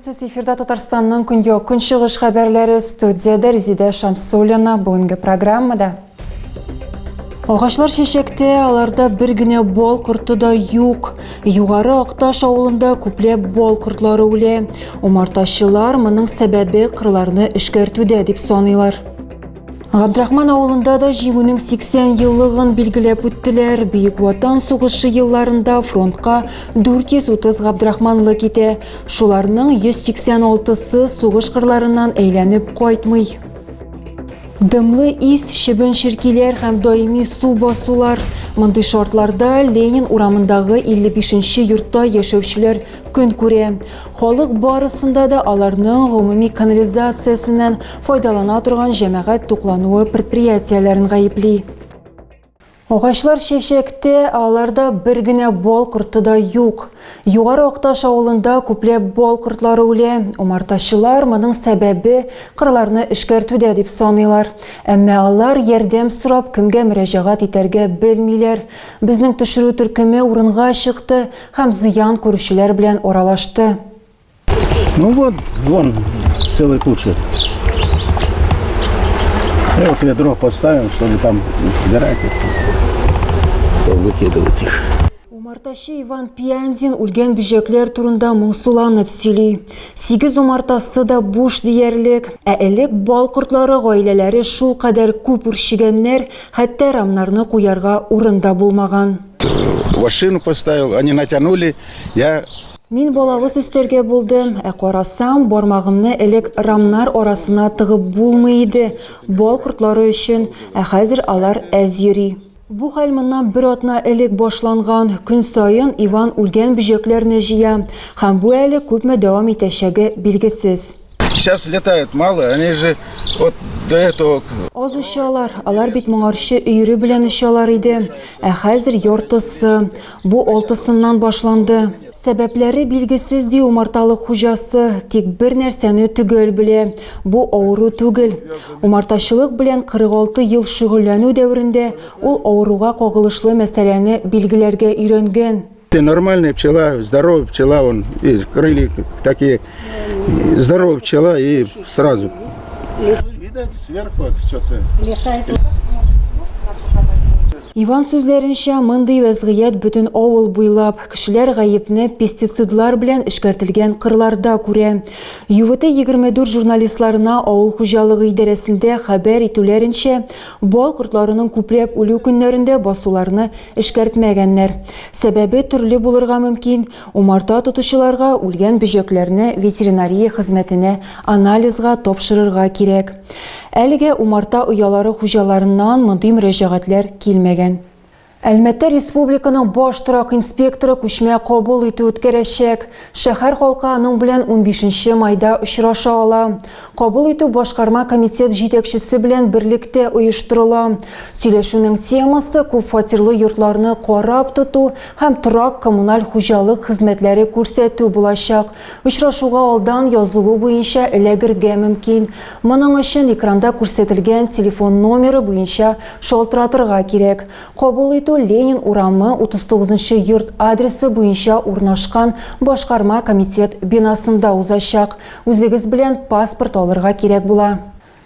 Армысыз, эфирда Татарстанның күншығыш хабарлары, студияда Резида Шамсулина. Бүгінгі программада ағашлар шешекте, аларда бір генә бол құрты да юк. Югары Акташ авылында күпләп бол құртлары үле. Умарташылар моның сәбәбе кырларны эшкәртүдә дип саныйлар. Габдрахман авылында да җиңүнең 80 еллыгын билгеләп үттеләр. Бөек Ватан сугышы елларында фронтка 430 Габдрахманлы китә. Шуларның 186-сы сугыш кырларыннан әйләнеп кайтмый. Дымлы ис, шибен ширкиләр һәм даими су басулар. Мондый шартларда Ленин урамындагы 55-нче йортта яшәүчеләр көн күрә. Халык барысында да аларның гомуми канализациясеннән файдалана торган җәмәгать туклануы предприятияләрен гаепли. Ағашлар шешекте, аларда бір генә бол құрты да юк. Югары Акташ авылында күпләп бол құртлары үле. Умарташылар моның сәбәбе кырларны эшкәртүдә дип саныйлар. Әмма алар ярдәм сорап кемгә мөрәҗәгать итәргә белмиләр. Безнең төшерү төркеме урынга чыкты һәм зыян күрүчеләр белән оралашты. Вон целый куча. Я вот ведро поставим, чтобы там собирать их, выкидывать их. Умарташы Иван Пиянзин үлгән бүҗәкләр турында моңсуланып сөйли. 8 умартасы да буш диярлек, ә элек бал кортлары гаиләләре шул кадәр күп үрчегәннәр, хәтта рамнарны куярга урында булмаган. Машину поставил, они натянули, Мин балавыз өстәргә булдым, ә карасам, бармагымны элек рамнар арасына тыгып булмый иде, бал кортлары өчен, ә хәзер алар әз йөри. Бу хәл моннан бер атна элек башланган. Көн сайын Иван үлгән бүҗәкләрне җыя, һәм бу әле күпме дәвам итәчәге билгесез. Сейчас летают мало, они же вот до этого... Аз учалар, алар бит моңарчы өйрө белән учалар иде, ә хәзер яртысы, бу 6-сыннан башланды. Сәбәпләре билгесез ди умарталык хуҗасы, тик бер нәрсәне түгел белә. Бу авыру түгел. Умартачылык белән 46 ел шөгыльләнү дәврендә ул авыруга кагылышлы мәсьәләне билгеләргә өйрәнгән. Нормальная пчела, здоровая пчела, видишь, крылья такие, здоровая пчела и сразу. Видать, сверху что-то. Иван сүзләренчә, мондый вәзгыять бөтен авыл буйлап, кешеләр гаепне пестицидлар белән эшкәртелгән кырларда күрә. ЮВТ-24 журналистларына авыл хуҗалыгы идарәсендә хәбәр итүләренчә, бал кортларының күпләп үлү көннәрендә басуларны эшкәртмәгәннәр. Сәбәбе төрле булырга мөмкин. Умарта тотучыларга үлгән бүҗәкләрне ветеринария хезмәтенә анализга тапшырырга кирәк. Әлегә умарта уялары хуҗаларыннан мондый мөрәҗәгатьләр килмәгән. Әлмәттә республиканың баш торак инспекторы күчмә кабул итү үткәрәчәк. Шәһәр халкы аның белән 15 майда очраша ала. Кабул итү башкарма комитет җитәкчесе белән берлектә оештырыла. Сөйләшүнең темасы күп фатирлы йортларны карап тоту һәм торак коммуналь хуҗалык хезмәтләре күрсәтү булачак. Очрашуга алдан язылу буенча эләгергә мөмкин. Моның өчен экранда күрсәтелгән телефон номеры буенча шалтыратырга кирәк. Кабул итү Ленин урамы 39-нчы йорт адресы буенча урнашкан башкарма комитет бинасында узачак. Үзегез белән паспорт алырга кирәк була.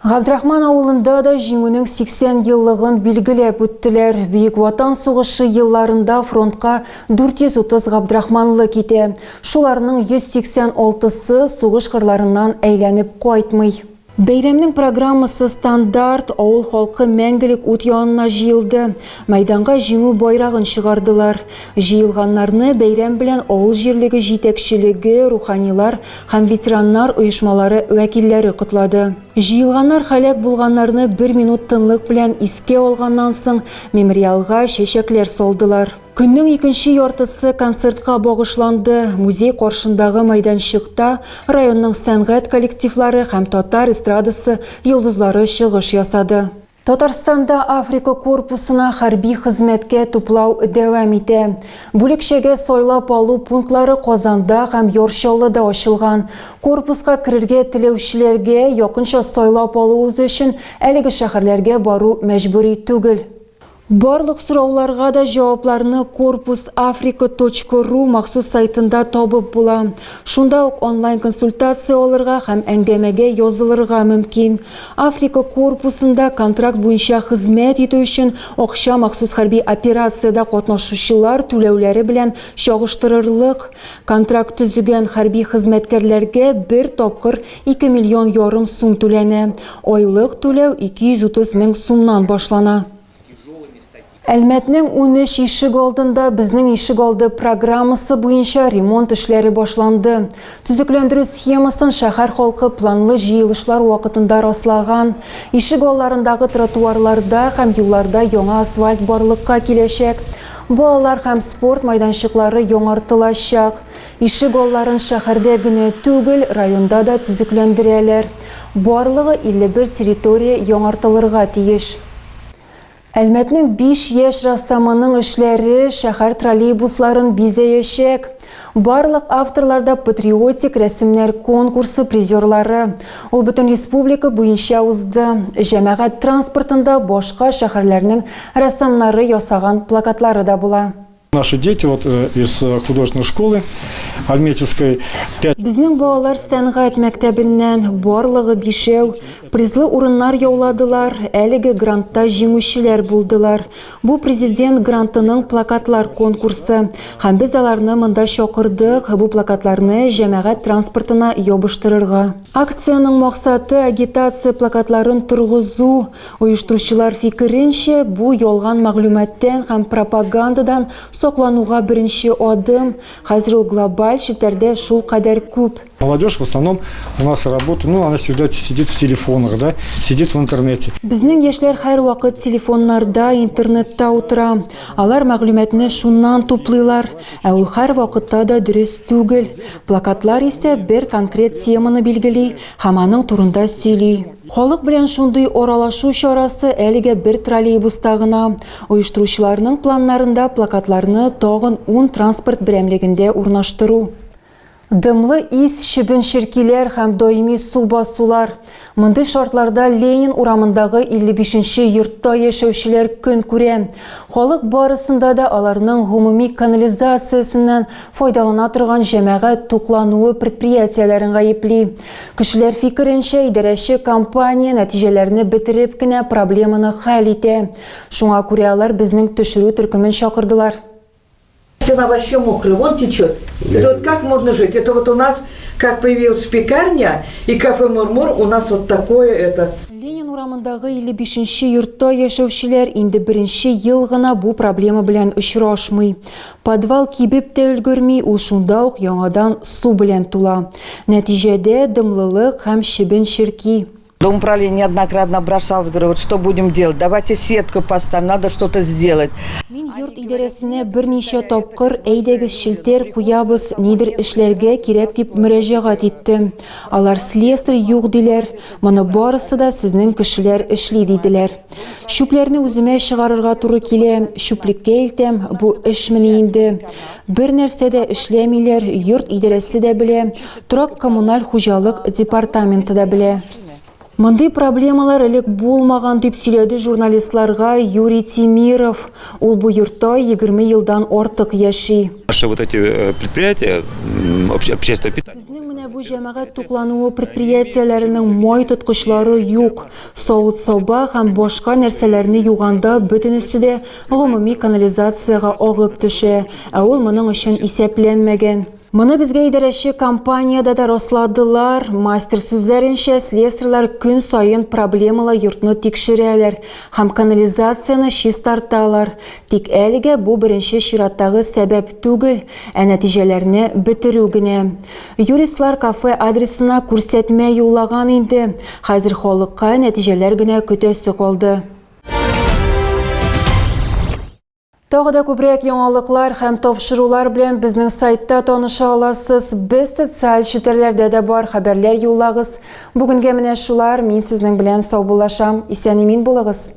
Габдрахман авылында да җиңүнең 80 еллыгын билгеләп үттеләр. Бөек Ватан сугышы елларында фронтка 430 Габдрахманлы китә. Шуларның 186-сы сугыш кырларыннан әйләнеп кайтмый. Бәйрәмнең программасы стандарт, авыл халкы мәңгелек ут янына җыелды. Мәйданга җиңү байрагын чыгардылар. Җыелганнарны бәйрәм белән авыл җирлеге җитәкчелеге, руханилар һәм ветераннар оешмалары вәкилләре котлады. Җыелганнар һәлак булганнарны 1 минут тынлык белән искә алганнан соң мемориалга чәчәкләр салдылар. Көннең икенче яртысы концертка багышланды. Музей каршындагы мәйданчыкта районның сәнгать коллективлары һәм татар эстрадасы йолдызлары чыгыш ясады. Татарстанда Африка корпусына хәрби хезмәткә туплау дәвам итә. Бүлекчәгә сайлап алу пунктлары Казанда һәм Яр-Чаллыда ачылган. Корпуска керергә теләүчеләргә якынча сайлап алу өчен әлеге шәһәрләргә бару мәҗбүри түгел. Барлык сурауларга да жауапларны korpusafrika.ru махсус сайтында табып була. Шунда ук онлайн консультация алырга һәм әңгәмәгә язылырга мөмкин. Африка корпусында контракт буенча хезмәт итү өчен акча махсус хәрби операциядә катнашучылар түләүләре белән чагыштырырлык. Контракт төзегән хәрби хезмәткәрләргә бер тапкыр 2,5 миллион сум түләнә. Айлык түләү 230 мең сумнан башлана. Әлмәтнең 13 ишек алдында безнең ишек алды программасы буенча ремонт эшләре башланды. Төзекләндерү схемасын шәһәр халкы планлы җыелышлар вакытында раслаган. Ишек алларындагы тротуарларда һәм юлларда яңа асфальт барлыкка киләчәк. Балалар һәм спорт майданчыклары яңартылачак. Ишек алларын шәһәрдә генә түгел, районда да төзекләндерәләр. Барлыгы 51 территория яңартылырга тиеш. Әлмәтнең 5 яшь рассамының эшләре шәһәр троллейбусларын бизәячәк. Барлык авторларда патриотик рәсемнәр конкурсы призерлары. Ул бөтен республика буенча узды. Җәмәгать транспортында башка шәһәрләрнең рәссамнары ясаган плакатлары да була. Наши дети из художественной школы Альметьевской 5. Безнең балалар сәнгать мәктәбеннән барлыгы 5 призлы урыннар яуладылар, әлеге грантта җиңүчеләр булдылар. Бу президент грантының плакатлар конкурсы. Һәм без аларны монда чакырдык, бу плакатларны җәмәгать транспортына ябыштырырга. Акциянең максаты агитация плакатларын торгызу. Оештыручылар фикеренчә, бу ялган мәгълүматтан һәм пропагандадан соклануга беренче адым. Хәзер ул глобаль челтәрдә шул кадәр күп. Молодежь в основном у нас работает, она всегда сидит в телефонах, да, сидит в интернете. Безнең яшьләр һәр вакыт телефоннарда, интернетта утыра. Алар мәгълүматны шуннан туплыйлар, ә ул һәр вакытта да дөрес түгел. Плакатлар исә бер конкрет теманы билгели һәм аның турында сөйли. Халык белән шундый аралашу чарасы әлегә бер троллейбуста гына. Оештыручыларның планнарында плакатларны тагын 10 транспорт берәмлегендә урнаштыру. Дымлы ис, шибен ширкиләр һәм даими су басулар. Мондый шартларда Ленин урамындагы 55-нче йортта яшәүчеләр көн күрә. Халык барысында да аларның гомуми канализациясеннән файдалана торган җәмәгать туклануы предприятияләрен гаепли. Кешеләр фикеренчә, идарәче компания нәтиҗәләрне бетереп кенә проблеманы хәл итә. Шуңа күрә алар безнең төшерү төркемен чакырдылар. Она вообще мокрая, вон течет. Это вот как можно жить? Это вот у нас, как появилась пекарня и кафе Мурмур, у нас вот такое это. Ленин урамындагы 55-нче йортта яшәүчеләр инде беренче ел гына бу проблема белән очрашмый. Подвал кибеп тә өлгерми, ул шунда ук яңадан су белән тула. Нәтиҗәдә дымлылык һәм шибен ширки. Дом управления неоднократно обращался, говорю, вот что будем делать? Давайте сетку поставим, надо что-то сделать. Мин йорт идарәсенә берничә тапкыр әйдәгез челтәр куябыз, нидер эшләргә кирәк дип мөрәҗәгать иттем. Алар слесарь юк диләр, моны барысы да сезнең кешеләр эшли диделәр. Шүпләрне үземә чыгарырга туры килә, шүплеккә илтәм, бу эшмени инде. Бер нәрсә дә эшләмиләр, йорт идарәсе дә белә, торак коммуналь хуҗалык департаменты да белә. Мондый проблемалар элек булмаган дип сөйләде журналистларга Юрий Тимиров. Ул бу йортта 20 елдан артык яши. Наши вот эти предприятия, общественное питание. Безнең менә бу җәмәгать туклануы предприятияләренең май тоткычлары юк. Савыт-саба һәм башка нәрсәләрне юганда бөтенесе дә гомуми канализацияга агып төшә, ә ул моның өчен исәпләнмәгән. Моны безгә идарәче компанияда да расладылар. Мастер сүзләренчә, слесарьлар көн сайын проблемалы йортны тикшерәләр һәм канализацияны чистарталар. Тик әлегә бу беренче чираттагы сәбәп түгел, ә нәтиҗәләрне бетерү генә. Юристлар кафе адресына күрсәтмә юллаган инде. Хәзер халыкка нәтиҗәләр генә көтәсе калды. Тагы да күбрәк яңалыклар һәм тапшырулар белән безнең сайтта таныша аласыз. Без социаль челтәрләрдә дә бар, хәбәрләр юллагыз. Бүгенгә менә шулар, мин сезнең белән сау булашам. Исән-имин булыгыз.